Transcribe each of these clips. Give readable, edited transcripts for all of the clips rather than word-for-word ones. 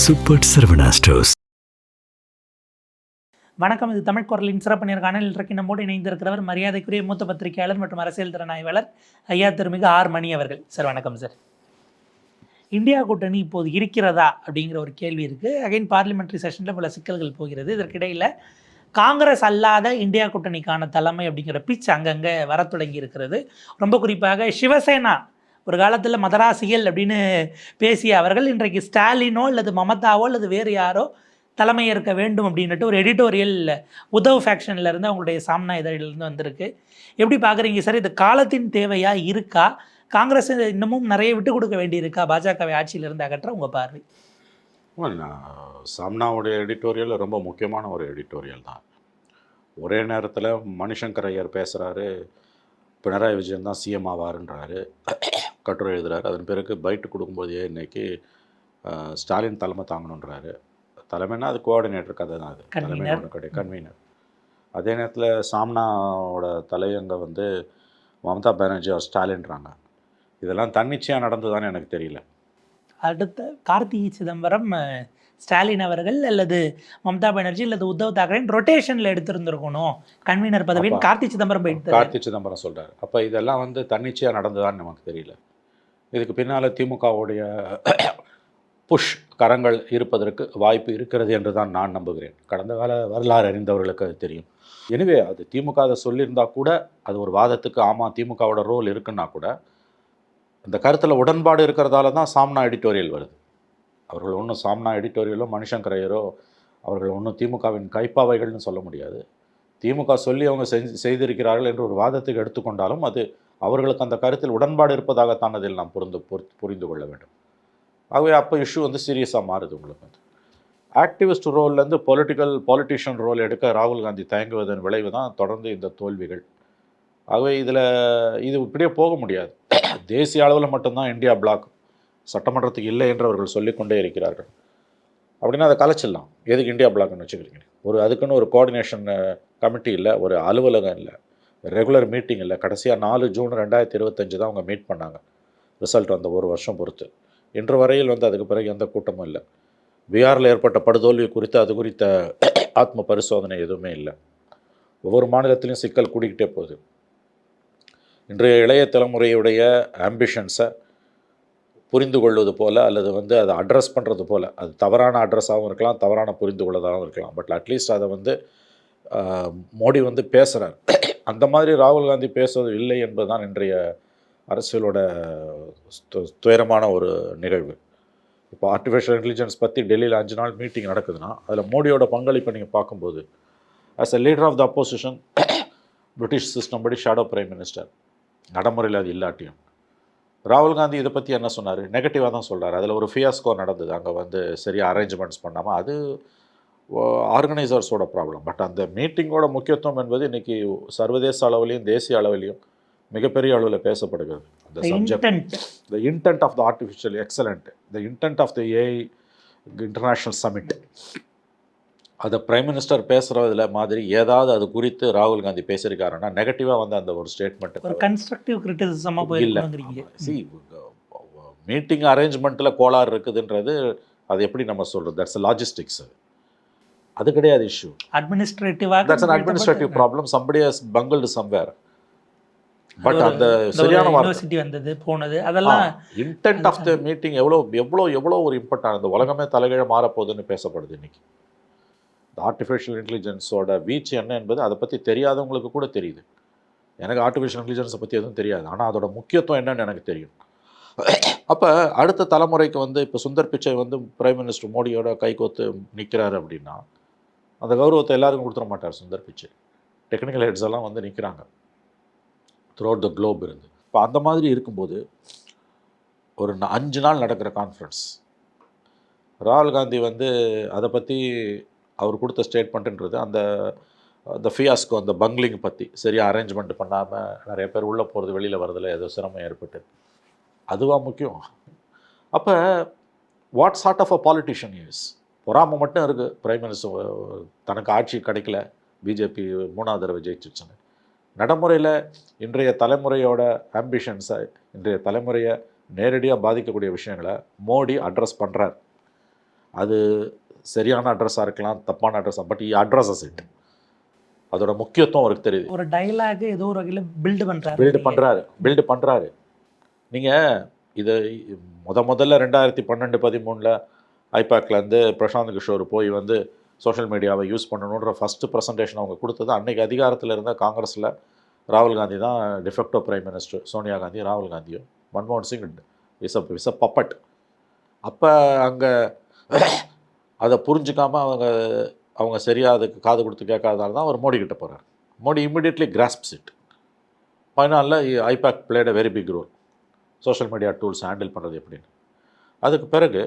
Super Saravana stores. வணக்கம். இது தமிழ் குரலின் சிறப்பு நேர்காணல். இன்றைக்கு நம்மோடு இணைந்திருக்கிறவர் மரியாதைக்குரிய மூத்த பத்திரிகையாளர் மற்றும் அரசியல் திறனாய்வாளர் ஐயா திருமிகு ஆர் மணி அவர்கள். சார் வணக்கம். சார், இந்தியா கூட்டணி இப்போது இருக்கிறதா அப்படிங்கிற ஒரு கேள்வி இருக்குது. அகைன் பார்லிமெண்ட்ரி செஷனில் பல சிக்கல்கள் போகிறது. இதற்கிடையில் காங்கிரஸ் அல்லாத இந்தியா கூட்டணிக்கான தலைமை அப்படிங்கிற பிச் அங்கங்கே வர தொடங்கி இருக்கிறது. ரொம்ப குறிப்பாக சிவசேனா ஒரு காலத்தில் மதராசிகள் அப்படின்னு பேசிய அவர்கள் இன்றைக்கு ஸ்டாலினோ அல்லது மமதாவோ அல்லது வேறு யாரோ தலைமை ஏற்க வேண்டும் அப்படின்ட்டு ஒரு எடிட்டோரியல் உத்தவ் ஃபேக்ஷன்லேருந்து அவங்களுடைய சாம்னா இதழிலிருந்து வந்திருக்கு. எப்படி பார்க்குறீங்க சார்? இது காலத்தின் தேவையாக இருக்கா? காங்கிரஸ் இன்னமும் நிறைய விட்டு கொடுக்க வேண்டியிருக்கா பாஜகவை ஆட்சியிலிருந்து அகற்ற? உங்கள் பார்வை. சாம்னாவுடைய எடிட்டோரியல் ரொம்ப முக்கியமான ஒரு எடிட்டோரியல் தான். ஒரே நேரத்தில் மணிசங்கர் ஐயர் பேசுகிறாரு, பினராயி விஜயன் தான் சிஎம் ஆவாருன்றாரு, கட்டுரை எழுதுறாரு. அதன் பிறகு பைட்டு கொடுக்கும்போதே இன்றைக்கி ஸ்டாலின் தலைமை தாங்கணுன்றாரு. தலைமைன்னா அது கோஆர்டினேட்டர் கதை தான், அது தலைமை ஒன்று கிடையாது, கன்வீனர். அதே நேரத்தில் சாம்னாவோட தலையங்க வந்து மம்தா பானர்ஜி அவர் ஸ்டாலின்றாங்க. இதெல்லாம் தன்னிச்சையாக நடந்ததுதான்னு எனக்கு தெரியல. அடுத்த கார்த்திகை சிதம்பரம் ஸ்டாலின் அவர்கள் அல்லது மம்தா பானர்ஜி அல்லது உத்தவ் தாக்கரே ரொட்டேஷனில் எடுத்திருந்திருக்கணும் கன்வீனர் பதவின்னு கார்த்திகை சிதம்பரம் சொல்கிறார். அப்போ இதெல்லாம் வந்து தன்னிச்சையாக நடந்ததான்னு நமக்கு தெரியல. இதுக்கு பின்னால் திமுகவுடைய புஷ் கரங்கள் இருப்பதற்கு வாய்ப்பு இருக்கிறது என்று தான் நான் நம்புகிறேன். கடந்த கால வரலாறு அறிந்தவர்களுக்கு அது தெரியும். எனவே அது திமுக அதை சொல்லியிருந்தால் கூட அது ஒரு வாதத்துக்கு ஆமாம் திமுகவோட ரோல் இருக்குன்னா கூட அந்த கருத்தில் உடன்பாடு இருக்கிறதால தான் சாம்னா எடிட்டோரியல் வருது. அவர்கள் ஒன்றும் சாம்னா எடிட்டோரியலோ மணிசங்கர் ஐயரோ அவர்கள் ஒன்றும் திமுகவின் கைப்பாவைகள்னு சொல்ல முடியாது. திமுக சொல்லி அவங்க செய்திருக்கிறார்கள் என்று ஒரு வாதத்துக்கு எடுத்துக்கொண்டாலும் அது அவர்களுக்கு அந்த கருத்தில் உடன்பாடு இருப்பதாகத்தான் அதில் நாம் புரிந்து கொள்ள வேண்டும். ஆகவே அப்போ இஷ்யூ வந்து சீரியஸாக மாறுது. உங்களுக்கு வந்து ஆக்டிவிஸ்ட் ரோல்லேருந்து பொலிட்டிஷியன் ரோல் எடுக்க ராகுல் காந்தி தயங்குவதன் விளைவு தான் தொடர்ந்து இந்த தோல்விகள். ஆகவே இது இப்படியே போக முடியாது. தேசிய அளவில் மட்டும்தான் இந்தியா பிளாக் சட்டமன்றத்துக்கு இல்லை என்று அவர்கள் சொல்லிக்கொண்டே இருக்கிறார்கள். அப்படின்னா அதை கலைச்சிடலாம். எதுக்கு இந்தியா பிளாக்னு வச்சுக்கிறீங்க? அதுக்குன்னு ஒரு கோஆர்டினேஷன் கமிட்டி இல்லை, ஒரு அலுவலகம் இல்லை, ரெகுலர் மீட்டிங் இல்லை. கடைசியாக 4 ஜூன் 2025 தான் அவங்க மீட் பண்ணாங்க. ரிசல்ட் வந்த ஒரு வருஷம் பொறுத்து இன்று வரையில் வந்து அதுக்கு பிறகு எந்த கூட்டமும் இல்லை. பீகாரில் ஏற்பட்ட படுதோல்வி குறித்து அது குறித்த ஆத்ம பரிசோதனை எதுவுமே இல்லை. ஒவ்வொரு மாநிலத்திலையும் சிக்கல் கூடிக்கிட்டே போகுது. இன்றைய இளைய தலைமுறையுடைய ஆம்பிஷன்ஸை புரிந்து கொள்வது போல் அல்லது வந்து அதை அட்ரஸ் பண்ணுறது போல், அது தவறான அட்ரஸாகவும் இருக்கலாம், தவறான புரிந்து கொள்ளதாகவும் இருக்கலாம். பட் அட்லீஸ்ட் அதை வந்து மோடி வந்து பேசுகிறார். அந்த மாதிரி ராகுல் காந்தி பேசுவது இல்லை என்பது தான் இன்றைய அரசியலோட துயரமான ஒரு நிகழ்வு. இப்போ ஆர்டிஃபிஷியல் இன்டெலிஜென்ஸ் பற்றி டெல்லியில் 5 நாள் மீட்டிங் நடக்குதுன்னா அதில் மோடியோட பங்களிப்பை நீங்கள் பார்க்கும்போது as a leader of the opposition British system படி ஷேடோ பிரைம் மினிஸ்டர், நடைமுறையில் அது இல்லாட்டியும் ராகுல் காந்தி இதை பற்றி என்ன சொன்னார்? நெகட்டிவாக தான் சொல்கிறார். அதில் ஒரு ஃபியாஸ்கோ நடந்தது. அங்கே வந்து சரியாக அரேஞ்ச்மெண்ட்ஸ் பண்ணாமல், அது ஆர்கனைசர்ஸோட ப்ராப்ளம். பட் அந்த மீட்டிங்கோட முக்கியத்துவம் என்பது இன்றைக்கி சர்வதேச அளவிலையும் தேசிய அளவிலையும் மிகப்பெரிய அளவில் பேசப்படுகிறது. அந்த subject, the intent of the artificial excellent, the intent of the AI international summit, அதை பிரைம் மினிஸ்டர் பேசுகிறதுல மாதிரி ஏதாவது அது குறித்து ராகுல் காந்தி பேசியிருக்காருன்னா நெகட்டிவாக வந்து அந்த ஒரு ஸ்டேட்மெண்ட் கன்ஸ்ட்ரக்டிவ் கிரிட்டிசிசமாக இல்லை. மீட்டிங் அரேஞ்ச்மெண்ட்டில் கோளாறு இருக்குதுன்றது அது எப்படி நம்ம சொல்கிறது? That's a logistics. அது கிடையாது இஷ்யூ. அட்மினிஸ்ட்ரேட்டிவாக that's an administrative problem. Somebody has bungled somewhere. But அந்த சரியான யூனிவர்சிட்டி வந்தது போனது அதெல்லாம் இன்டென்ட் ஆஃப் த மீட்டிங் எவ்வளோ ஒரு இம்பார்ட்டன். அந்த உலகமே தலைகீழ மாறப்போகுதுன்னு பேசப்படுது இன்றைக்கி. இந்த ஆர்டிஃபிஷியல் இன்டெலிஜென்ஸோட வீச்சு என்ன என்பது அதை பற்றி தெரியாதவங்களுக்கு கூட தெரியுது. எனக்கு ஆர்டிஃபிஷியல் இன்டெலிஜென்ஸை பற்றி எதுவும் தெரியாது, ஆனால் அதோட முக்கியத்துவம் என்னன்னு எனக்கு தெரியும். அப்போ அடுத்த தலைமுறைக்கு வந்து இப்போ சுந்தர் பிச்சை வந்து பிரைம் மினிஸ்டர் மோடியோட கைகோத்து நிற்கிறாரு அப்படின்னா அந்த கௌரவத்தை எல்லாருக்கும் கொடுத்துட மாட்டார் சுந்தர் பிச்சை. டெக்னிக்கல் ஹெட்ஸ் எல்லாம் வந்து நிற்கிறாங்க த்ரூ அவுட் த குளோப் இருந்து. இப்போ அந்த மாதிரி இருக்கும்போது ஒரு 5 நாள் நடக்கிற கான்ஃபரன்ஸ், ராகுல் காந்தி வந்து அதை பற்றி அவர் கொடுத்த ஸ்டேட்மெண்ட்டுன்றது அந்த ஃபியாஸ்கோ, அந்த பங்க்லிங் பற்றி சரியாக அரேஞ்ச்மெண்ட் பண்ணாமல் நிறைய பேர் உள்ளே போகிறது வெளியில் வரதில் ஏதோ சிரமம் ஏற்பட்டு அதுவாக முக்கியம். அப்போ what sort of a politician is? பொறாமை மட்டும் இருக்குது. பிரைம் மினிஸ்டர் தனக்கு ஆட்சி கிடைக்கல, பிஜேபி 3வது தடவை ஜெயிச்சிருச்சுன்னு. நடைமுறையில் இன்றைய தலைமுறையோட ஆம்பிஷன்ஸை, இன்றைய தலைமுறையை நேரடியாக பாதிக்கக்கூடிய விஷயங்களை மோடி அட்ரஸ் பண்ணுறார். அது சரியான அட்ரஸாக இருக்கலாம், தப்பான அட்ரஸாக, பட் அட்ரஸஸ் இட். அதோட முக்கியத்துவம் அவருக்கு தெரியுது. ஒரு டைலாக் ஏதோ ஒரு வகையில் பில்டு பண்ணுறாரு. நீங்கள் இதை முதல்ல 2012-13 ஐபேக்லேருந்து பிரசாந்த் கிஷோர் போய் வந்து சோஷியல் மீடியாவை யூஸ் பண்ணணுன்ற ஃபஸ்ட்டு ப்ரெசன்டேஷன் அவங்க கொடுத்தது. அன்றைக்கி அதிகாரத்தில் இருந்த காங்கிரஸில் ராகுல் காந்தி தான் de facto prime minister. Sonia Gandhi, ராகுல் காந்தியும், மன்மோகன் சிங் இஸ் அ பப்பட். அப்போ அங்கே அதை புரிஞ்சுக்காமல் அவங்க சரியாக அதுக்கு காது கொடுத்து கேட்காதனால தான் அவர் மோடி கிட்ட போகிறார். Modi immediately grasps it. ஃபைனலில் IPAC played a very big role, social media tools handle பண்ணுறது எப்படின்னு. அதுக்கு பிறகு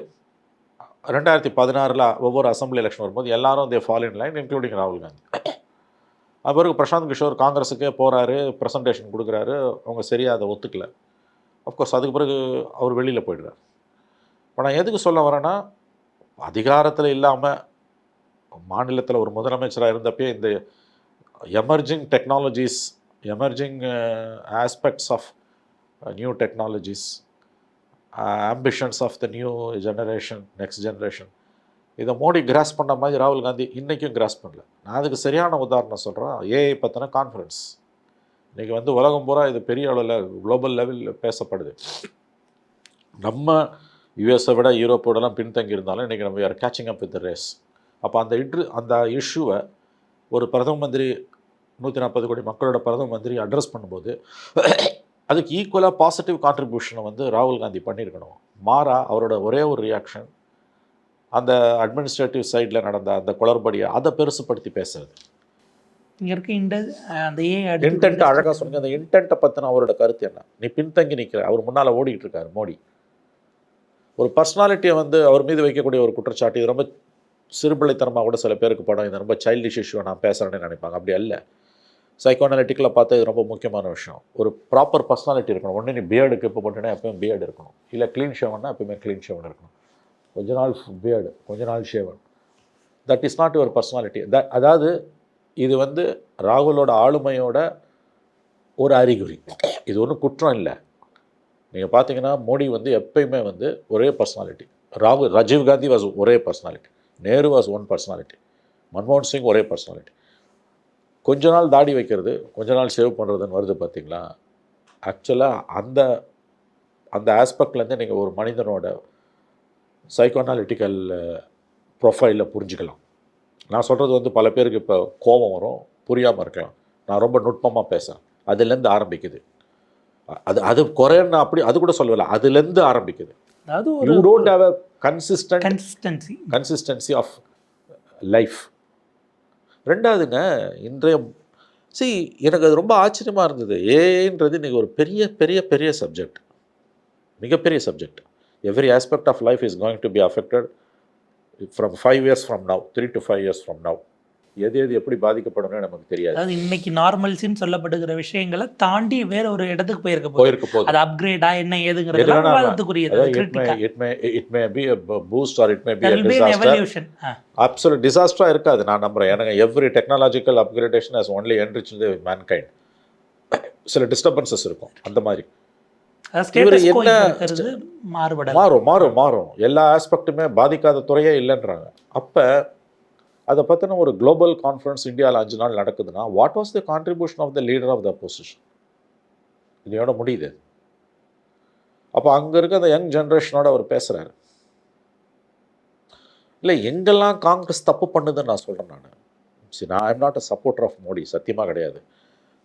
2016 ஒவ்வொரு அசம்பிளி எலெக்ஷன் வரும்போது எல்லாரும் they fall in line, including ராகுல் காந்தி. பிறகு பிரசாந்த் கிஷோர் காங்கிரஸுக்கே போகிறாரு, ப்ரெசன்டேஷன் கொடுக்குறாரு, அவங்க சரியாக அதை ஒத்துக்கல. அஃப்கோர்ஸ் அதுக்கு பிறகு அவர் வெளியில் போயிடுறார். இப்போ நான் எதுக்கு சொல்ல வரேன்னா, அதிகாரத்தில் இல்லாமல் மாநிலத்தில் ஒரு முதலமைச்சராக இருந்தப்பே இந்த emerging technologies, emerging aspects of new technologies, ambitions of the new generation, next generation, இதை மோடி கிராஸ் பண்ண மாதிரி ராகுல் காந்தி இன்றைக்கும் கிராஸ் பண்ணல. நான் அதுக்கு சரியான உதாரணம் சொல்கிறேன். ஏஐ பற்றின கான்ஃபரன்ஸ் இன்றைக்கி வந்து உலகம் பூரா இது பெரிய அளவில் குளோபல் லெவலில் பேசப்படுது. நம்ம யூஎஸை விட யூரோப்போடலாம் பின்தங்கி இருந்தாலும் இன்றைக்கி நம்ம are catching up with the race. அப்போ அந்த இஷ்யூவை ஒரு பிரதம மந்திரி, 140 கோடி மக்களோட பிரதம மந்திரி அட்ரஸ் பண்ணும்போது அதுக்கு ஈக்குவலாக பாசிட்டிவ் கான்ட்ரிபியூஷனை வந்து ராகுல் காந்தி பண்ணியிருக்கணும். மாறா அவரோட ஒரே ஒரு ரியாக்ஷன் அந்த அட்மினிஸ்ட்ரேட்டிவ் சைடில் நடந்த அந்த குளறுபடியை அதை பெருசுப்படுத்தி பேசுறது. இங்கே இருக்க அந்த இன்டென்ட் அழகாக சொன்னீங்க. அந்த இன்டென்ட்டை பற்றின அவரோட கருத்து என்ன? நீ பின்தங்கி நிற்கிற, அவர் முன்னால் ஓடிக்கிட்டு இருக்காரு மோடி. ஒரு பர்சனாலிட்டியை வந்து அவர் மீது வைக்கக்கூடிய ஒரு குற்றச்சாட்டு, இது ரொம்ப சிறுபிள்ளைத்தனமாக கூட சில பேருக்கு படம், இது ரொம்ப சைல்டிஷ் இஷ்யூ நான் பேசுகிறேன்னு நினைப்பாங்க. அப்படி அல்ல. சைக்கோஅனலிட்டிக்கில் பார்த்தா இது ரொம்ப முக்கியமான விஷயம். ஒரு ப்ராப்பர் பர்சனாலிட்டி இருக்கணும். ஒன்று நீ பியர்டுக்கு இப்போ போட்டேன்னா எப்போயும் பியர்டு இருக்கணும், இல்லை க்ளீன் ஷேவன்னா எப்பவுமே க்ளீன் ஷேவன் இருக்கணும். கொஞ்ச நாள் பியர்டு, கொஞ்ச நாள் shaven, that is not your personality. அதாவது இது வந்து ராகுலோட ஆளுமையோட ஒரு அறிகுறி. இது ஒன்றும் குற்றம் இல்லை. நீங்கள் பார்த்தீங்கன்னா மோடி வந்து எப்பயுமே வந்து ஒரே பர்சனாலிட்டி. ராஜீவ் காந்தி வாஸ் ஒரே personality, Nehru was one personality, மன்மோகன் சிங் ஒரே பர்சனாலிட்டி. கொஞ்ச நாள் தாடி வைக்கிறது, கொஞ்ச நாள் சேவ் பண்ணுறதுன்னு வருது பார்த்தீங்களா. ஆக்சுவலாக அந்த ஆஸ்பெக்ட்லேருந்து நீங்கள் ஒரு மனிதனோட சைக்கோஅனாலிட்டிக்கல் ப்ரொஃபைலில் புரிஞ்சுக்கலாம். நான் சொல்கிறது வந்து பல பேருக்கு இப்போ கோபம் வரும், புரியாமல் இருக்கலாம். நான் ரொம்ப நுட்பமாக பேசுகிறேன். அதுலேருந்து ஆரம்பிக்குது. அது குறைன்னு அப்படி அது கூட சொல்லலை, அதுலேருந்து ஆரம்பிக்குது. அதாவது you don't have a consistency of life. ரெண்டாவதுங்க, இன்றைய எனக்கு அது ரொம்ப ஆச்சரியமாக இருந்தது. ஏன்றது இன்றைக்கி ஒரு பெரிய பெரிய பெரிய சப்ஜெக்ட், மிகப்பெரிய subject. Every aspect of life is going to be affected from 5 years from now, 3 to 5 years from now. எது எப்படி பாதிக்கப்படும்னு நமக்கு தெரியாது. அதாவது இன்னைக்கு நார்மல்ஸ்னு சொல்லப்படுகிற விஷயங்களை தாண்டி வேற ஒரு இடத்துக்கு போயிருக்க போகுது. அது அப்கிரேடா என்ன ஏதுங்கிறது விவாதத்துக்குரியது. It may be a boost or it may be a disaster. Absolute disaster இருக்காது நான் நம்புறேன். எனக்கு every technological upgradation has only enriched the mankind. சில டிஸ்டர்பன்சஸ் இருக்கும் அந்த மாதிரி. மாறும் எல்லா ஆஸ்பெக்ட்டுமே பாதிக்காத துறையே இல்லைன்றாங்க. அப்போ அதை பற்றின ஒரு குளோபல் கான்ஃபரன்ஸ் இந்தியாவில் 5 நாள் நடக்குதுன்னா, what was the contribution of the leader of the opposition? இதோட முடியுது. அப்போ அங்கே இருக்க அந்த யங் ஜென்ரேஷனோட அவர் பேசுகிறாரு. இல்லை, எங்கெல்லாம் காங்கிரஸ் தப்பு பண்ணுதுன்னு நான் சொல்கிறேன். நான் I'm not a supporter of Modi, சத்தியமாக கிடையாது.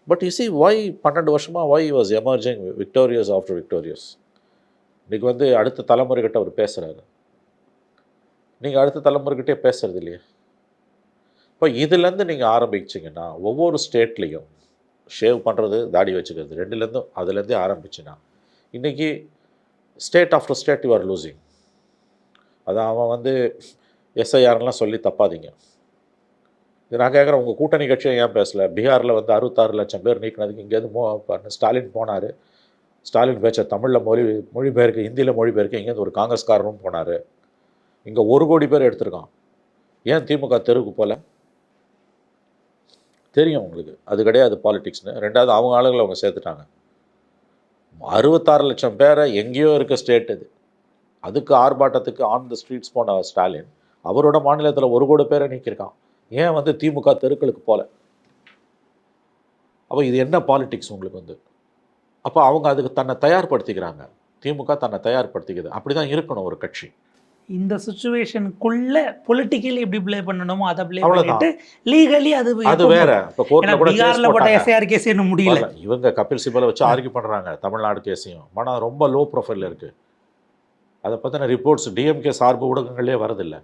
பட் யூ சி வை 12 வருஷமாக why was emerging victorious after victorious. இன்றைக்கி வந்து அடுத்த தலைமுறைகிட்ட அவர் பேசுகிறாரு. நீங்கள் அடுத்த தலைமுறைகிட்டே பேசுகிறது இல்லையா? இப்போ இதுலேருந்து நீங்கள் ஆரம்பிச்சிங்கன்னா, ஒவ்வொரு ஸ்டேட்லேயும் ஷேவ் பண்ணுறது, தாடி வச்சுக்கிறது, அதுலேருந்தே ஆரம்பிச்சுன்னா இன்றைக்கி state after state you are losing. அதான் அவன் வந்து எஸ்ஐஆர்லாம் சொல்லி தப்பாதீங்க. இது நான் கேட்குறேன், உங்கள் கூட்டணி கட்சியை ஏன் பேசலை? பீகாரில் வந்து 66 லட்சம் பேர் நீக்கினதுக்கு இங்கேருந்து ஸ்டாலின் போனார். ஸ்டாலின் பேச்ச தமிழில் மொழிபெயர்க்க, ஹிந்தியில் மொழிபெயர்க்க இங்கேருந்து ஒரு காங்கிரஸ்காரரும் போனார். இங்கே 1 கோடி பேர் எடுத்திருக்கான். ஏன் திமுக தெருவுக்கு போல? தெரியும் உங்களுக்கு அது கிடையாது பாலிடிக்ஸ்னு. ரெண்டாவது அவங்க ஆளுங்களை அவங்க சேர்த்துட்டாங்க. 66 லட்சம் பேரை எங்கேயோ இருக்க ஸ்டேட் இது. அதுக்கு ஆர்ப்பாட்டத்துக்கு ஆன் த ஸ்ட்ரீட்ஸ் போன ஸ்டாலின் அவரோட மாநிலத்தில் 1 கோடி பேரை நீக்கியிருக்கான். ஏன் வந்து திமுக தெருக்களுக்கு போல? அப்போ இது என்ன பாலிடிக்ஸ் உங்களுக்கு வந்து? அப்போ அவங்க அதுக்கு தன்னை தயார்படுத்திக்கிறாங்க. திமுக தன்னை தயார்படுத்திக்குது. அப்படி தான் இருக்கணும் ஒரு கட்சி. இந்த சுச்சுவேஷனுக்குள்ள பொலிட்டிக்கலி எப்படி ப்ளே பண்ணணுமோ அதை ப்ளே அவ்வளவுதான். பண்ணிட்டு லீகலி அது அது வேற. இப்போ கோர்ட்ல கூட கேஸ் பீகார்ல போட்ட போட்டாங்க. எஸ்ஐஆர் கேஸ் இன்னும் முடியல. வரல. இவங்க கபில் சிபலை வச்சு ஆர்கியூ பண்றாங்க தமிழ்நாடு கேஸையும். ஆனா ரொம்ப லோ ப்ரொஃபைல்ல இருக்கு. அதை பத்தின ரிப்போர்ட்ஸ் டிஎம்கே சார்பு ஊடகங்களே வரதில்லை.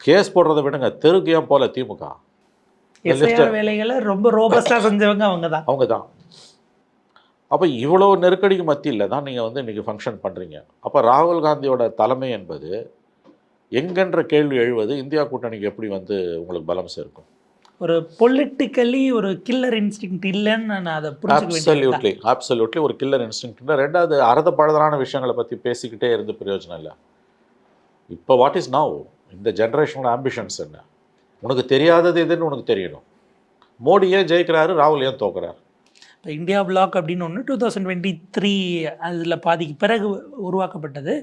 கேஸ் போடுறதை விடுங்க, தெருக்கு ஏன் போல திமுக? எஸ்ஐஆர் வேலைகளை ரொம்ப ரோபஸ்டா செஞ்சவங்க அவங்க தான். அப்போ இவ்வளோ நெருக்கடிக்கு மத்தியில் தான் நீங்கள் வந்து இன்றைக்கி ஃபங்க்ஷன் பண்ணுறீங்க. அப்போ ராகுல் காந்தியோட தலைமை என்பது எங்கென்ற கேள்வி எழுவது இந்தியா கூட்டணிக்கு எப்படி வந்து உங்களுக்கு பலம் சேர்க்கும்? ஒரு பொலிட்டிக்கலி ஒரு கில்லர் இன்ஸ்டிங்க்ட் இல்லைன்னு நான் அதை புரிஞ்சுக்க அப்சல்யூட்லி ஒரு கில்லர் இன்ஸ்டிங்க்ட் இல்லை. ரெண்டாவது அறத பழுதலான விஷயங்களை பற்றி பேசிக்கிட்டே இருந்து பிரயோஜனம் இல்லை. இப்போ வாட் இஸ் நவ்? இந்த ஜென்ரேஷனோட ஆம்பிஷன்ஸ் என்ன? உனக்கு தெரியாதது எதுன்னு உனக்கு தெரியணும். மோடி ஏன் ஜெயிக்கிறாரு, ராகுல் ஏன் தோக்குறாரு? இப்போ இந்தியா பிளாக் அப்படின்னு ஒன்று 2023 அதில் பாதிக்கு பிறகு உருவாக்கப்பட்டது.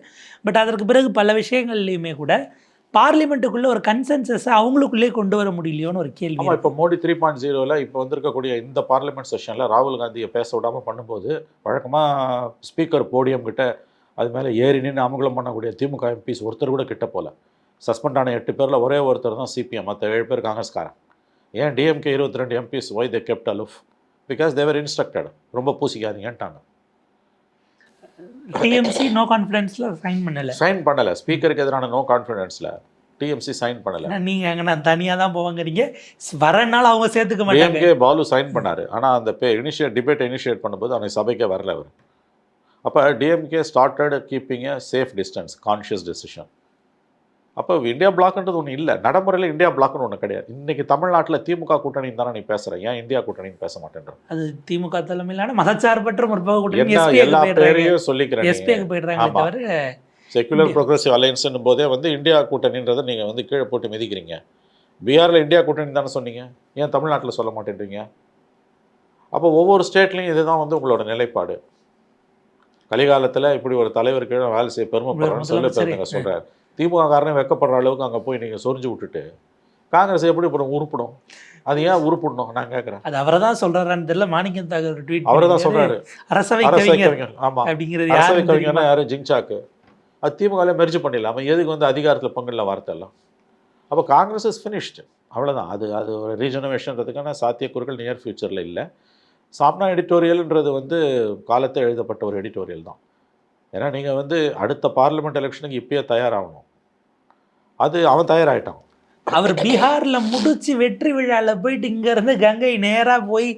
பட் அதற்கு பிறகு பல விஷயங்கள்லையுமே கூட பார்லிமெண்ட்டுக்குள்ளே ஒரு கன்சென்சஸை அவங்களுக்குள்ளே கொண்டு வர முடியலையோன்னு ஒரு கேள்வி. ஆமாம், இப்போ மோடி 3.0ல இப்போ வந்திருக்கக்கூடிய இந்த பார்லிமெண்ட் செஷனில் ராகுல் காந்தியை பேச விடாமல் பண்ணும்போது வழக்கமாக ஸ்பீக்கர் போடியம் கிட்ட அது மேலே ஏறி நின்று அமங்கலம் பண்ணக்கூடிய திமுக எம்பிஸ் ஒருத்தர் கூட கிட்ட போல. சஸ்பெண்ட் ஆன 8 பேரில் ஒரே ஒருத்தர் தான் சிபிஎம், மற்ற 7 பேர் காங்கிரஸ்காரன். ஏன் DMK 22 MPs why they kept aloof? Because they were instructed. ரொம்ப பூசிக்காதீங்கன்ட்டாங்க. டிஎம்சி நோ கான்ஃபிடன்ஸில் சைன் பண்ணலை. ஸ்பீக்கருக்கு எதிரான நோ கான்ஃபிடன்ஸில் டிஎம்சி சைன் பண்ணலை. நீங்கள் அங்கே நான் தனியாக தான் போவாங்கிறீங்க. வரனால அவங்க சேர்த்துக்க மாட்டாங்க. டிஎம்கே பாலு சைன் பண்ணார். ஆனால் அந்த டிபேட்டை இனிஷியேட் பண்ணும்போது அவனை சபைக்கே வரல அவர். அப்போ டிஎம்கே ஸ்டார்டட் கீப்பிங் எ சேஃப் டிஸ்டன்ஸ், கான்ஷியஸ் டெசிஷன். அப்போ இந்தியா பிளாக்ன்றது ஒன்று இல்லை. நடைமுறையில் இந்தியா பிளாக்னு ஒன்று கிடையாது. இன்றைக்கி தமிழ்நாட்டில் திமுக கூட்டணின்னு தானே நீ பேசுகிற, ஏன் இந்தியா கூட்டணின்னு பேச மாட்டேன்ற? அது திமுக தலைமையிலான மதச்சார்பற்ற முற்போக்கு கூட்டணி எல்லா பேரையும் சொல்லிக்கிறேன். எஸ்பிக்கு போயிடுறாங்க தவிர செக்குலர் ப்ரோக்ரஸிவ் அலையன்ஸ்னும் போதே வந்து இந்தியா கூட்டணின்றதை நீங்கள் வந்து கீழே போட்டு மிதிக்கிறீங்க. பீகாரில் இந்தியா கூட்டணி தானே சொன்னீங்க, ஏன் தமிழ்நாட்டில் சொல்ல மாட்டேன்றீங்க? அப்போ ஒவ்வொரு ஸ்டேட்லேயும் இதுதான் வந்து உங்களோட நிலைப்பாடு. கலிகாலத்தில் இப்படி ஒரு தலைவர் கீழே வேலை செய்ய பெருமைப்படுறோன்னு சொல்லி சொல்கிறார். திமுக காரனே வெக்கப்படுற அளவுக்கு அங்கே போய் நீங்கள் சொரிஞ்சு விட்டுட்டு காங்கிரஸ் எப்படி உருப்படும்? அது ஏன் உருப்பிடணும் நான் கேட்குறேன். அது அவரை தான் சொல்கிறாரான்னு தெரியல. மாணிக்கம் தாகூர் ட்வீட் அவரை தான் சொல்கிறாரு, அரசவை கவிஞர். ஆமாம், அப்படிங்கிறது அரசவை கவிஞர்னா யார்? ஜிங்சாக்கு. அது திமுகவில் மெர்ஜ் பண்ணிடலாம். எதுக்கு வந்து அதிகாரத்தில் பங்குல வார்த்தை எல்லாம்? அப்போ காங்கிரஸ் இஸ் ஃபினிஷ்டு, அவ்வளோதான். அது ஒரு ரீஜெனரேஷன்றதுக்கான சாத்தியக்கூறுகள் நியர் ஃபியூச்சரில் இல்லை. சாப்னா எடிட்டோரியல்ன்றது வந்து காலத்தை எழுதப்பட்ட ஒரு எடிட்டோரியல் தான். ஏன்னா நீங்கள் வந்து அடுத்த பார்லிமெண்ட் எலெக்ஷனுக்கு இப்பயே தயாராகணும். அது அவன் தயாராகிட்டான். அவர் பீகாரில் முடிச்சு வெற்றி விழாவில் போயிட்டு இங்கேருந்து கங்கை நேராக போய்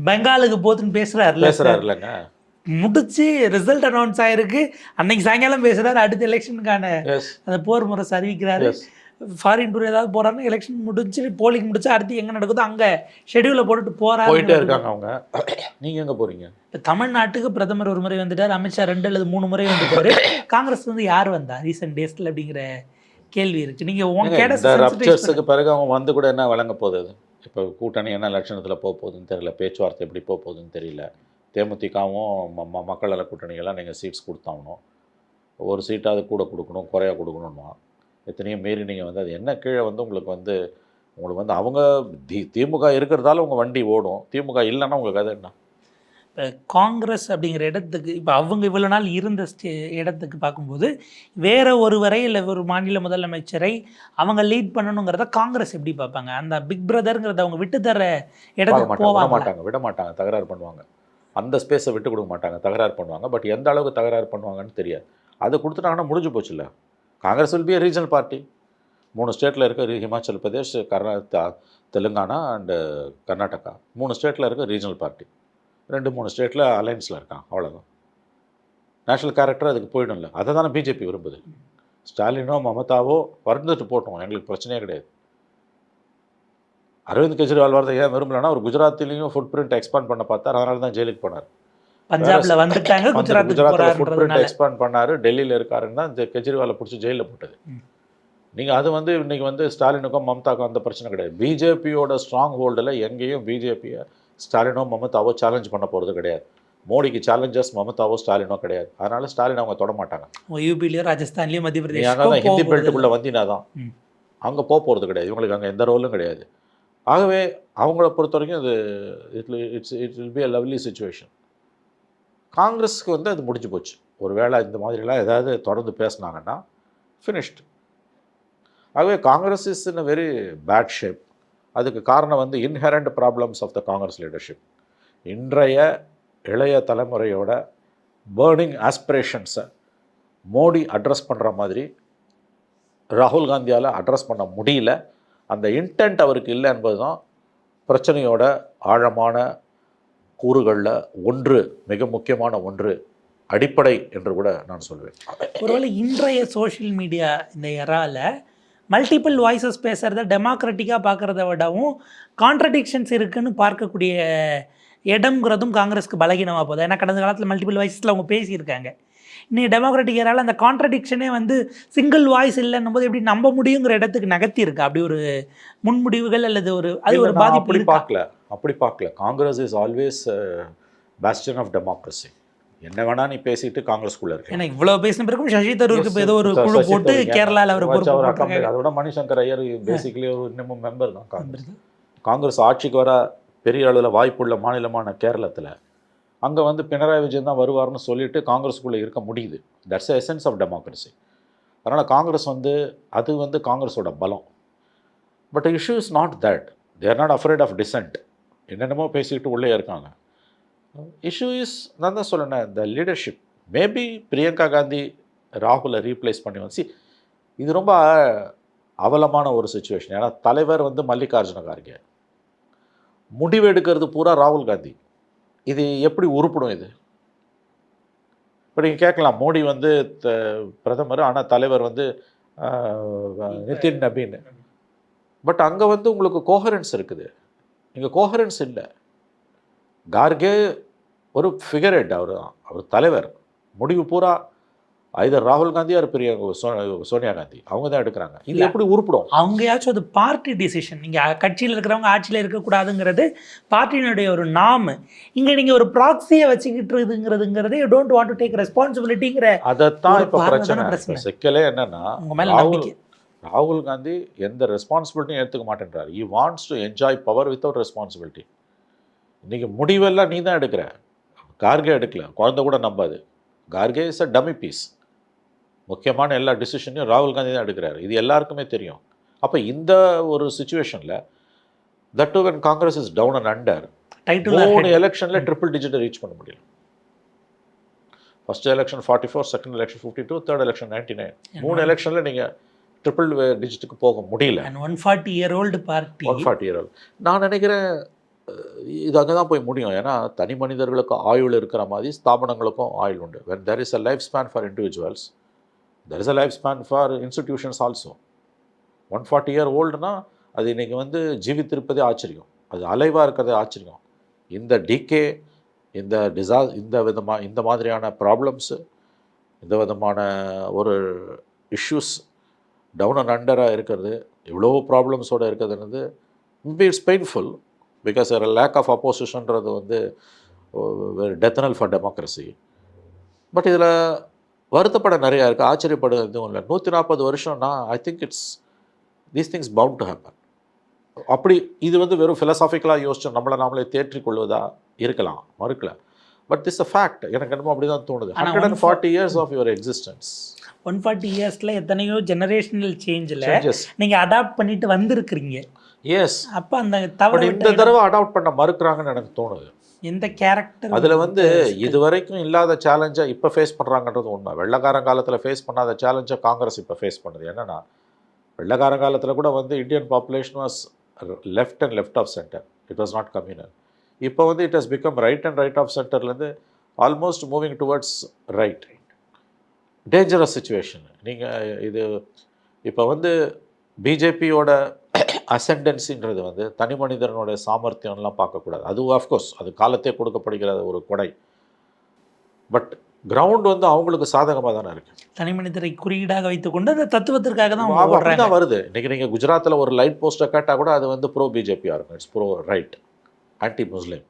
பெங்காலுக்கு போகுதுன்னு பேசுகிறாருல்லங்க. முடிச்சு ரிசல்ட் அனௌன்ஸ் ஆகிருக்கு, அன்னைக்கு சாயங்காலம் பேசுகிறாரு. அடுத்த எலெக்ஷனுக்கான அந்த போர் முரசு அறிவிக்கிறாரு. ஃபாரின் டூர் ஏதாவது போகிறாருன்னா எலெக்ஷன் முடிச்சு போலிங் முடிச்சு அடுத்து எங்கே நடக்குதோ அங்கே ஷெடியூலை போட்டுட்டு போயிட்டே இருக்காங்க அவங்க. நீங்கள் எங்கே போகிறீங்க? இப்போ தமிழ்நாட்டுக்கு பிரதமர் ஒரு முறை வந்துட்டார், அமித்ஷா 2 அல்லது 3 முறை வந்துட்டார். காங்கிரஸ் வந்து யார் வந்தா ரீசெண்ட் டேஸில் அப்படிங்கிற கேள்வி இருக்குது. நீங்கள் ரப்சர்ஸுக்கு பிறகு அவங்க வந்து கூட என்ன வழங்க போகுது? இப்போ கூட்டணி என்ன லட்சணத்தில் போக போகுதுன்னு தெரியல, பேச்சுவார்த்தை எப்படி போக போகுதுன்னு தெரியல. தேமுதிகவும் மக்கள் நல கூட்டணிகள்லாம் நீங்கள் சீட்ஸ் கொடுத்தாகணும். ஒரு சீட்டாவது கூட கொடுக்கணும், குறையாக கொடுக்கணும்னா எத்தனையோ மீறி நீங்கள் வந்து அது என்ன கீழே வந்து உங்களுக்கு வந்து அவங்க திமுக இருக்கிறதால உங்கள் வண்டி ஓடும். திமுக இல்லைன்னா உங்களுக்கு அது என்ன? இப்போ காங்கிரஸ் அப்படிங்கிற இடத்துக்கு இப்போ அவங்க இவ்வளோ நாள் இருந்த இடத்துக்கு பார்க்கும்போது வேற ஒருவரை இல்லை ஒரு மாநில முதலமைச்சரை அவங்க லீட் பண்ணணுங்கிறத காங்கிரஸ் எப்படி பார்ப்பாங்க? அந்த பிக் பிரதருங்கிறத அவங்க விட்டு தர இடத்துக்கு விட மாட்டாங்க, தகராறு பண்ணுவாங்க. அந்த ஸ்பேஸை விட்டு கொடுக்க மாட்டாங்க, தகராறு பண்ணுவாங்க. பட் எந்த அளவுக்கு தகராறு பண்ணுவாங்கன்னு தெரியாது. அதை கொடுத்துட்டாங்கன்னா முடிஞ்சு போச்சு இல்லை. Congress will be regional party. 3 ஸ்டேட்டில் இருக்க ஹிமாச்சல் பிரதேஷ், தெலுங்கானா அண்டு கர்நாடகா 3 ஸ்டேட்டில் இருக்க ரீஜனல் பார்ட்டி. 2-3 ஸ்டேட்டில் அலைன்ஸில் இருக்கான், அவ்வளோதான். நேஷனல் கேரக்டர் அதுக்கு போயிடும்ல. அதை தானே பிஜேபி விரும்புது. ஸ்டாலினோ மமதாவோ வந்துட்டு போட்டோம், எங்களுக்கு பிரச்சனையே கிடையாது. அரவிந்த் கெஜ்ரிவால் வரதை ஏன் விரும்பலன்னா ஒரு குஜராத்திலையும் ஃபுட் பிரிண்ட் எக்ஸ்பாண்ட் பண்ண பார்த்தார், அதனால தான் ஜெயிலுக்கு போனார். பஞ்சாப்ல வந்துட்டாங்க, குஜராத்தில் ஃபுட் பிரிண்ட் எக்ஸ்பாண்ட் பண்ணார், டெல்லியில் இருக்காருன்னு தான் இந்த கெஜ்ரிவாலை பிடிச்சி ஜெயிலில் போட்டது. நீங்கள் அது வந்து இன்றைக்கி வந்து ஸ்டாலினுக்கும் மம்தாக்கும் அந்த பிரச்சனை கிடையாது. பிஜேபியோட ஸ்ட்ராங் ஹோல்டில் எங்கேயும் பிஜேபியை ஸ்டாலினோ மமதாவோ சேலஞ்ச் பண்ண போகிறது கிடையாது. மோடிக்கு சேலஞ்சர்ஸ் மமதாவோ ஸ்டாலினோ கிடையாது. அதனால ஸ்டாலின் அவங்க தொட மாட்டாங்க. யூபிலையோ ராஜஸ்தான்லேயோ மத்திய நீ அங்கே தான் ஹிந்தி பிரதேஷ் பெல்ட்டுக்குள்ளே வந்தினா தான் அங்கே போகிறது கிடையாது. இவங்களுக்கு அங்கே எந்த ரோலும் கிடையாது. ஆகவே அவங்கள பொறுத்த வரைக்கும் அது it will be a lovely situation. காங்கிரஸுக்கு வந்து அது முடிஞ்சு போச்சு. ஒரு வேளை இந்த மாதிரிலாம் ஏதாவது தொடர்ந்து பேசினாங்கன்னா ஃபினிஷ்டு. ஆகவே Congress is in a very bad shape. அதுக்கு காரணம் வந்து inherent problems of the Congress leadership. இன்றைய இளைய தலைமுறையோட பேர்னிங் ஆஸ்பிரேஷன்ஸை மோடி அட்ரஸ் பண்ணுற மாதிரி ராகுல் காந்தியால் அட்ரஸ் பண்ண முடியல. அந்த இன்டென்ட் அவருக்கு இல்லை என்பது தான் பிரச்சனையோட ஆழமான கூறுகளில் ஒன்று, மிக முக்கியமான ஒன்று, அடிப்படை என்று கூட நான் சொல்வேன். ஒருவேளை இன்றைய சோஷியல் மீடியா இந்த எரால மல்டிபிள் வாய்ஸஸ் பேசுகிறத டெமோக்ராட்டிக்காக பார்க்குறத விடவும் கான்ட்ரடிக்ஷன்ஸ் இருக்குன்னு பார்க்கக்கூடிய இடம்ங்கிறதும் காங்கிரஸ்க்கு பலகீனமாக போகுது. ஏன்னா கடந்த காலத்தில் மல்டிபிள் வாய்ஸில் அவங்க பேசியிருக்காங்க. இன்னைக்கு டெமோக்ராட்டிக் ஏரால அந்த கான்ட்ரடிக்ஷனே வந்து சிங்கிள் வாய்ஸ் இல்லைன்னும் போது எப்படி நம்ப முடியுங்கிற இடத்துக்கு நகர்த்தி இருக்கு. அப்படி ஒரு முன்முடிவுகள் அல்லது ஒரு அது ஒரு பாதிப்பு அப்படி பார்க்கல. Congress is always bastion of democracy. என்ன வேணா நீ பேசிட்டு காங்கிரஸ்குள்ள இருக்கு. ஏன்னா இவ்வளவு பேசின பிறகு சசி தரூருக்கு ஏதோ ஒரு குழு போட்டு கேரளாவில் அவர் அதோட மணிசங்கர் ஐயர் பேசிக்கலி ஒரு இன்னமும் மெம்பர் தான். காங்கிரஸ் ஆட்சிக்கு வர பெரிய அளவில் வாய்ப்புள்ள மாநிலமான கேரளத்தில் அங்கே வந்து பினராயி விஜயன் தான் வருவார்னு சொல்லிட்டு காங்கிரஸுக்குள்ளே இருக்க முடியுது. That's the essence of democracy. அதனால் காங்கிரஸ் வந்து அது வந்து காங்கிரஸோட பலம். But issue is not that. They are not afraid of dissent. என்னென்னமோ பேசிக்கிட்டு உள்ளே இருக்காங்க. இஷ்யூ இஸ், நான் தான் சொல்லேன், the leadership. Maybe Priyanka Gandhi ராகுலை ரீப்ளேஸ் பண்ணி வந்து இது ரொம்ப அவலமான ஒரு சுச்சுவேஷன். ஏன்னா தலைவர் வந்து மல்லிகார்ஜுன கார்கே, முடிவு எடுக்கிறது பூரா ராகுல் காந்தி. இது எப்படி உருப்படும் இது? இப்போ நீங்கள் கேட்கலாம், மோடி வந்து பிரதமர், ஆனால் தலைவர் வந்து நிதின் நபீன். பட் அங்கே வந்து உங்களுக்கு கோஹரன்ஸ் இருக்குது, இங்கே கோஹரன்ஸ் இல்லை. கார்கே ஒரு ஃபிகர் ஹெட், அவர் தலைவர். முடிவு பூரா ஐதர் ராகுல் காந்தி ஆர் சோனியா காந்தி அவங்க தான் எடுக்கிறாங்க. இது எப்படி உருப்படும்? அவங்கயாச்சும் அது பார்ட்டி டிசிஷன். நீங்கள் கட்சியில் இருக்கிறவங்க ஆட்சியில் இருக்கக்கூடாதுங்கிறது பார்ட்டியினுடைய ஒரு நாமு. இங்கே நீங்கள் ஒரு ப்ராக்சியை வச்சுக்கிட்டுங்கிறதுங்கிறது you don't want to take ரெஸ்பான்சிபிலிட்டிங்கிற அதைத்தான் இப்போ பிரச்சனை. சிக்கலே என்னன்னா, ராகுல் காந்தி எந்த ரெஸ்பான்சிபிலிட்டியும் எடுத்துக்க மாட்டேன்றார். He wants to enjoy power without responsibility. இன்றைக்கி முடிவெல்லாம் நீ தான் எடுக்கிற, கார்கே எடுக்கல. குழந்தை கூட நம்பாது. Kharge is a dummy piece. முக்கியமான எல்லா டிசிஷனையும் ராகுல் காந்தி தான் எடுக்கிறாரு. இது எல்லாருக்குமே தெரியும். அப்போ இந்த ஒரு சுச்சுவேஷனில் that when Congress is down and under, 3 எலெக்ஷனில் ட்ரிபிள் டிஜிட்டை ரீச் பண்ண முடியல. First election 44, second election 52, third election 99. 3 எலெக்ஷனில் நீங்கள் ட்ரிபிள் டிஜிட்டுக்கு போக முடியல. 140-year-old party. 140-year-old. நான் நினைக்கிறேன் இது அங்கே தான் போய் முடியும். ஏன்னா தனி மனிதர்களுக்கும் ஆயுள் இருக்கிற மாதிரி ஸ்தாபனங்களுக்கும் ஆயுள் உண்டு. when there is a life span for individuals, there is a life span for institutions also. 140-year-oldனா அது இன்றைக்கி வந்து ஜீவித்திருப்பதே ஆச்சரியம், அது அலைவாக இருக்கிறதே ஆச்சரியம். இந்த டிகே, இந்த மாதிரியான ப்ராப்ளம்ஸு, இந்த விதமான ஒரு இஷ்யூஸ் டவுன் அண்ட் அண்டராக இருக்கிறது, இவ்வளோ ப்ராப்ளம்ஸோடு இருக்கிறதுன்றது மேபி இட்ஸ் பெயின்ஃபுல். பிகாஸ் ஒரு லேக் ஆஃப் அப்போசிஷன்றது வந்து டெத்னல் ஃபார் டெமோக்ரஸி. பட் இதில் வருத்தப்பட நிறையா இருக்குது, ஆச்சரியப்பட எதுவும் இல்லை. 140 வருஷம்னா I think these things bound to happen. அப்படி இது வந்து வெறும் ஃபிலசாஃபிக்கலாக யோசிச்சு நம்மளை நாமளே தேற்றிக்கொள்வதாக இருக்கலாம், மறுக்கல. But this a fact. எனக்கு என்னமோ அப்படி தான் தோணுது. 140 years ஆஃப் யுவர் எக்ஸிஸ்டன்ஸ், 140 yearsல எத்தனையோ ஜெனரேஷனல் சேஞ்சில் நீங்கள் அடாப்ட் பண்ணிட்டு வந்திருக்கிறீங்க. எஸ். அப்போ அந்த தவறு இந்த தடவை அடாப்ட் பண்ண மறுக்கிறாங்கன்னு எனக்கு தோணுது. எந்த கேரக்டர் அதில் வந்து இது வரைக்கும் இல்லாத சேலஞ்சை இப்போ ஃபேஸ் பண்ணுறாங்கன்றது உண்மை. வெள்ளக்காரன் காலத்தில் ஃபேஸ் பண்ணாத சேலஞ்சை காங்கிரஸ் இப்போ ஃபேஸ் பண்ணுது. என்னென்னா, வெள்ளக்காரன் காலத்தில் கூட வந்து Indian population was left and left of centre, it was not communal. இப்போ வந்து it has become right and right of சென்டர்லேருந்து almost moving towards right. Dangerous situation. நீங்கள் இது இப்போ வந்து பிஜேபியோட அசெண்டன்சின்றது வந்து தனி மனிதனுடைய சாமர்த்தியம்லாம் பார்க்கக்கூடாது. அது ஆஃப்கோர்ஸ் அது காலத்தே கொடுக்கப்படுகிற ஒரு கொடை. பட் கிரவுண்ட் வந்து அவங்களுக்கு சாதகமாக தானே இருக்குது. தனி மனிதரை குறியீடாக வைத்துக்கொண்டு அந்த தத்துவத்திற்காக தான் வருது. இன்றைக்கி நீங்கள் குஜராத்தில் ஒரு லைட் போஸ்ட்டை கேட்டால் கூட அது வந்து ப்ரோ பிஜேபியாக இருக்கும். இட்ஸ் ப்ரோ ரைட், ஆன்டி முஸ்லீம்.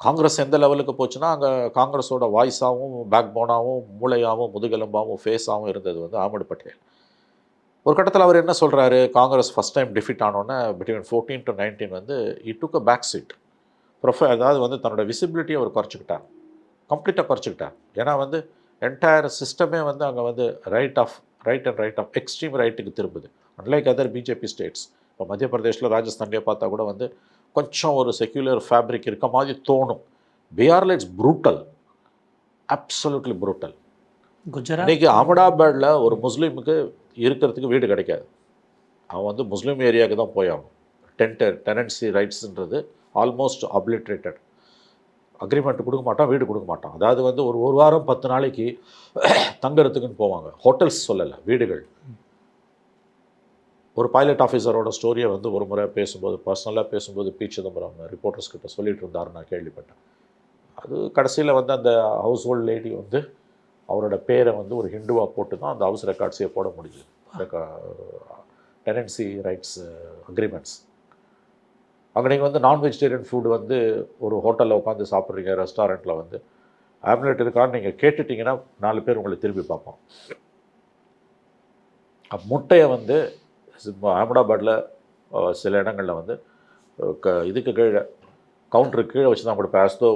காங்கிரஸ் எந்த லெவலுக்கு போச்சுன்னா அங்கே காங்கிரஸோட வாய்ஸாகவும் பேக் போனாகவும் மூளையாகவும் முதுகெலும்பாகவும் ஃபேஸாகவும் இருந்தது வந்து அஹமது பட்டேல். ஒரு கட்டத்தில் அவர் என்ன சொல்கிறாரு, காங்கிரஸ் ஃபஸ்ட் டைம் டிஃபிட் ஆனோன்னே பிட்வீன் 14 to 19 வந்து டுக் அ பேக் சீட். அதாவது வந்து தன்னோட விசிபிலிட்டியை அவர் குறைச்சிக்கிட்டார், கம்ப்ளீட்டாக குறைச்சிக்கிட்டார். ஏன்னா வந்து என்டையர் சிஸ்டமே வந்து அங்கே வந்து ரைட் ஆஃப் எக்ஸ்ட்ரீம் ரைட்டுக்கு திரும்புது. Unlike other BJP states. இப்போ மத்திய பிரதேஷில் ராஜஸ்தான்லேயே பார்த்தா கூட வந்து கொஞ்சம் ஒரு செக்யூலர் ஃபேப்ரிக் இருக்க மாதிரி தோணும். பீகாரில் it's brutal, absolutely brutal. Gujarat இன்றைக்கி அகமதாபாத்தில் ஒரு முஸ்லீமுக்கு இருக்கிறதுக்கு வீடு கிடைக்காது. அவன் வந்து முஸ்லீம் ஏரியாவுக்கு தான் போய் ஆகணும். டெனன்சி ரைட்ஸுன்றது ஆல்மோஸ்ட் அப்லிட்ரேட்டட். அக்ரிமெண்ட் கொடுக்க மாட்டான், வீடு கொடுக்க மாட்டான். அதாவது வந்து ஒரு வாரம் 10 நாளைக்கு தங்குறதுக்குன்னு போவாங்க. ஹோட்டல்ஸ் சொல்லலை, வீடுகள். ஒரு பைலட் ஆஃபீஸரோட ஸ்டோரியை வந்து ஒரு முறை பேசும்போது, பர்சனலாக பேசும்போது பி. சிதம்பரம் ரிப்போர்ட்டர்ஸ் கிட்ட சொல்லிட்டு இருந்தார், நான் கேள்விப்பட்டேன். அது கடைசியில் வந்து அந்த ஹவுஸ் ஹோல்ட் லேடி வந்து அவரோட பேரை வந்து ஒரு ஹிந்துவாக போட்டு தான் அந்த ஹவுஸ் ரெக்கார்ட்ஸையே போட முடியுது. Tenancy rights agreements. அங்கே நீங்கள் வந்து நான் வெஜிடேரியன் ஃபுட் வந்து ஒரு ஹோட்டலில் உட்காந்து சாப்பிட்றீங்க, ரெஸ்டாரண்ட்டில் வந்து ஆம்லெட் இருக்கான்னு நீங்கள் கேட்டுட்டிங்கன்னா 4 பேர் உங்களை திரும்பி பார்ப்போம். முட்டையை வந்து அகமதாபாத்தில் சில இடங்களில் வந்து இதுக்கு கீழே கவுண்டருக்கு கீழே வச்சு தான் கொடுப்பேன். ஆஸ்தோ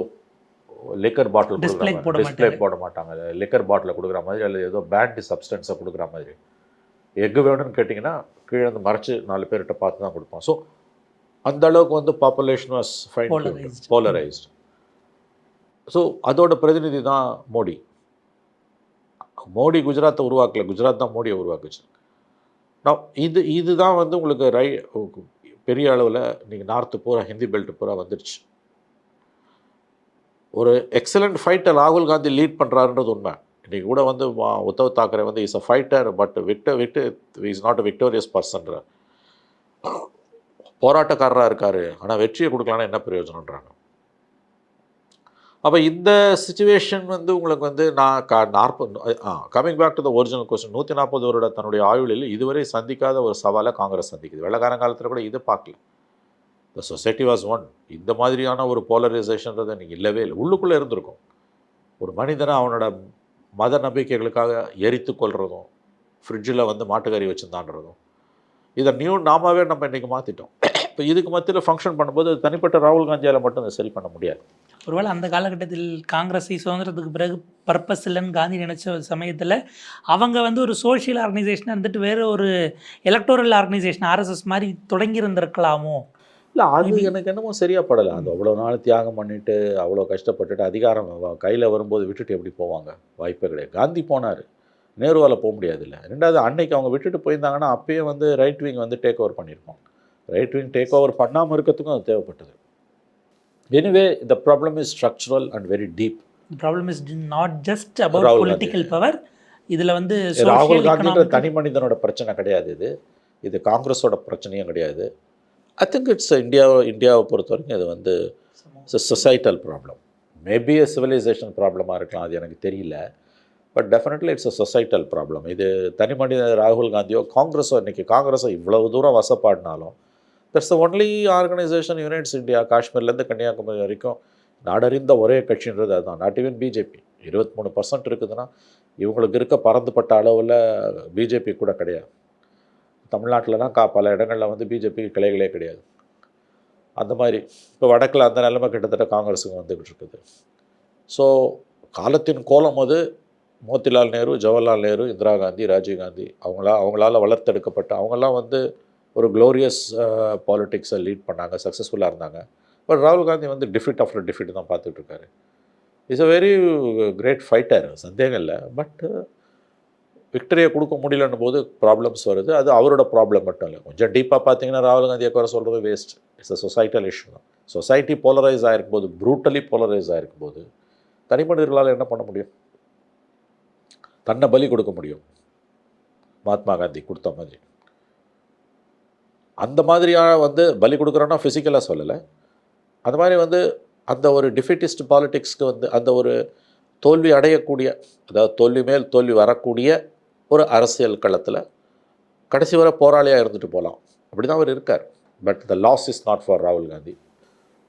லிக்கர் பாட்டில் கொடுக்குறாங்க, டிஸ்பிளே போட மாட்டாங்க. லிக்கர் பாட்டில் கொடுக்குற மாதிரி அல்லது ஏதோ பேண்ட் சப்ஸ்டன்ஸை கொடுக்குற மாதிரி. எக்கு வேணும்னு கேட்டிங்கன்னா கீழே வந்து மறைச்சி 4 பேர்கிட்ட பார்த்து தான் கொடுப்போம். ஸோ அந்த அளவுக்கு வந்து பாப்புலேஷன் வாஸ் போலரைஸ்ட். ஸோ அதோட பிரதிநிதி தான் மோடி. மோடி குஜராத்தை உருவாக்கல, குஜராத் தான் மோடியை உருவாக்குச்சு. நான் இதுதான் வந்து உங்களுக்கு பெரிய அளவில் நீங்கள் நார்த்து பூரா ஹிந்தி பெல்ட் பூரா வந்துடுச்சு. ஒரு எக்ஸலண்ட் ஃபைட்டை ராகுல் காந்தி லீட் பண்ணுறாருன்றது உண்மை. இன்றைக்கி கூட வந்து உத்தவ் தாக்கரே வந்து is a fighter, but is not a victorious பர்சன்ற போராட்டக்காரராக இருக்கார். ஆனால் வெற்றியை கொடுக்கலான்னா என்ன பிரயோஜனன்றாங்க. அப்போ இந்த சுச்சுவேஷன் வந்து உங்களுக்கு வந்து நான் coming back to the original question, 140 வருட தன்னுடைய ஆயுளில் இதுவரை சந்திக்காத ஒரு சவாலை காங்கிரஸ் சந்திக்குது. வெள்ளக்காரன் காலத்தில் கூட இது பார்க்கல. The society was one. இந்த மாதிரியான ஒரு போலரைசேஷன்றது நீங்கள் இல்லவே இல்லை. உள்ளுக்குள்ளே இருந்திருக்கும். ஒரு மனிதனை அவனோட மத நம்பிக்கைகளுக்காக எரித்து கொள்றதும், ஃப்ரிட்ஜில் வந்து மாட்டுக்கறி வச்சுருந்தான்றதும், இதை நாமாவே நம்ம இன்றைக்கி மாற்றிட்டோம். இப்போ இதுக்கு மத்தியில் ஃபங்க்ஷன் பண்ணும்போது தனிப்பட்ட ராகுல் காந்தியால் மட்டும் அதை சரி பண்ண முடியாது. ஒருவேளை அந்த காலகட்டத்தில் காங்கிரஸை சுதந்திரத்துக்கு பிறகு பர்பஸ் இல்லைன்னு காந்தி நினச்ச சமயத்தில் அவங்க வந்து ஒரு சோஷியல் ஆர்கனைசேஷனாக இருந்துட்டு வேறு ஒரு எலக்டோரல் ஆர்கனைசேஷன் ஆர்எஸ்எஸ் மாதிரி தொடங்கி இருந்திருக்கலாமோ? இல்லை, அது எனக்கு என்னமோ சரியாக படலை. அது அவ்வளோ நாள் தியாகம் பண்ணிவிட்டு அவ்வளோ கஷ்டப்பட்டுட்டு அதிகாரம் கையில் வரும்போது விட்டுட்டு எப்படி போவாங்க? வாய்ப்பே கிடையாது. காந்தி போனார், நேருவால் போக முடியாது. இல்லை, ரெண்டாவது அன்னைக்கு அவங்க விட்டுட்டு போயிருந்தாங்கன்னா அப்பயே வந்து ரைட் விங் வந்து டேக் ஓவர் பண்ணியிருக்கோம். ரைட் விங் டேக் ஓவர் பண்ணாமல் இருக்கிறதுக்கும் அது தேவைப்பட்டது. Anyway the problem is structural and very deep. The problem is not just about political power. இதில் வந்து ராகுல் காந்தின்ற தனி மனிதனோட பிரச்சனை கிடையாது. இது காங்கிரஸோட பிரச்சனையும் கிடையாது. ஐ திங்க் இட்ஸ் இந்தியாவை பொறுத்த வரைக்கும் இது வந்து societal problem. Maybe a civilisation ப்ராப்ளமாக இருக்கலாம், அது எனக்கு தெரியல. But definitely it's a societal problem. இது தனி மனித ராகுல் காந்தியோ காங்கிரஸோ, இன்றைக்கி காங்கிரஸோ இவ்வளவு தூரம் வசப்பாடினாலும் that's the only organisation unites India. காஷ்மீர்லேருந்து கன்னியாகுமரி வரைக்கும் நாடறிந்த ஒரே கட்சின்றது அதுதான். Not even BJP. 23% இருக்குதுன்னா இவங்களுக்கு இருக்க பறந்துபட்ட அளவில் பிஜேபி கூட கிடையாது. தமிழ்நாட்டிலலாம் பல இடங்களில் வந்து பிஜேபிக்கு கிளைகளே கிடையாது. அந்த மாதிரி இப்போ வடக்கில் அந்த நிலைமை கிட்டத்தட்ட காங்கிரஸுக்கு வந்துக்கிட்டு இருக்குது. ஸோ காலத்தின் கோலம் அது. மோத்திலால் நேரு, ஜவஹர்லால் நேரு, இந்திரா காந்தி, ராஜீவ் காந்தி அவங்களால வளர்த்தெடுக்கப்பட்ட அவங்கெல்லாம் வந்து ஒரு க்ளோரியஸ் பாலிட்டிக்ஸை லீட் பண்ணாங்க, சக்ஸஸ்ஃபுல்லாக இருந்தாங்க. பட் ராகுல் காந்தி வந்து டிஃபிட் ஆஃப்டர் டிஃபிட் தான் பார்த்துட்ருக்காரு. Is a very great fighter, சந்தேகம் இல்லை. பட் விக்டரியை கொடுக்க முடியலன்னும் போது ப்ராப்ளம்ஸ் வருது. அது அவரோட ப்ராப்ளம் மட்டும் இல்லை. கொஞ்சம் டீப்பாக பார்த்தீங்கன்னா ராகுல் காந்தியை குறை சொல்கிறது waste. It's a societal issue தான். சொசைட்டி போலரைஸ் ஆகிருக்கும் போது, ப்ரூட்டலி போலரைஸ் ஆகிருக்கும் போது தனி மனிதர்களால் என்ன பண்ண முடியும்? தன்னை பலி கொடுக்க முடியும், மகாத்மா காந்தி கொடுத்த மாதிரி. அந்த மாதிரியாக வந்து பலி கொடுக்குறோன்னா ஃபிசிக்கலாக சொல்லலை. அந்த மாதிரி வந்து அந்த ஒரு டிஃபிட்டிஸ்ட் பாலிட்டிக்ஸ்க்கு வந்து அந்த ஒரு தோல்வி அடையக்கூடிய, அதாவது தோல்வி மேல் தோல்வி வரக்கூடிய ஒரு அரசியல் களத்தில் கடைசி வரை போராளியாக இருந்துட்டு போகலாம். அப்படி தான் அவர் இருக்கார். But the loss is not for ராகுல் காந்தி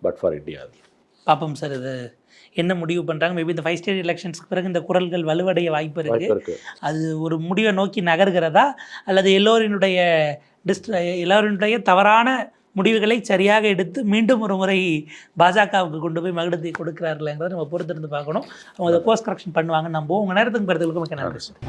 பட் ஃபார் இந்தியா. பார்ப்போம் சார் இது என்ன முடிவு பண்ணுறாங்க. மேபி இந்த 5 ஸ்டேட் எலெக்ஷன்ஸ்க்கு பிறகு இந்த குரல்கள் வலுவடைய வாய்ப்பு இருக்குது. வாய்ப்பு இருக்கு. அது ஒரு முடிவை நோக்கி நகர்கிறதா அல்லது எல்லோரினுடைய தவறான முடிவுகளை சரியாக எடுத்து மீண்டும் ஒரு முறை பாஜகவுக்கு கொண்டு போய் மகுடத்தை கொடுக்குறாருலங்கிறத நம்ம பொறுத்திருந்து பார்க்கணும். அவங்க அதை கோர்ஸ் கரெக்ஷன் பண்ணுவாங்கன்னு நம்புவோம். உங்கள் நேரத்துக்கு பெறுதலுக்கு மிக்க நன்றி சார்.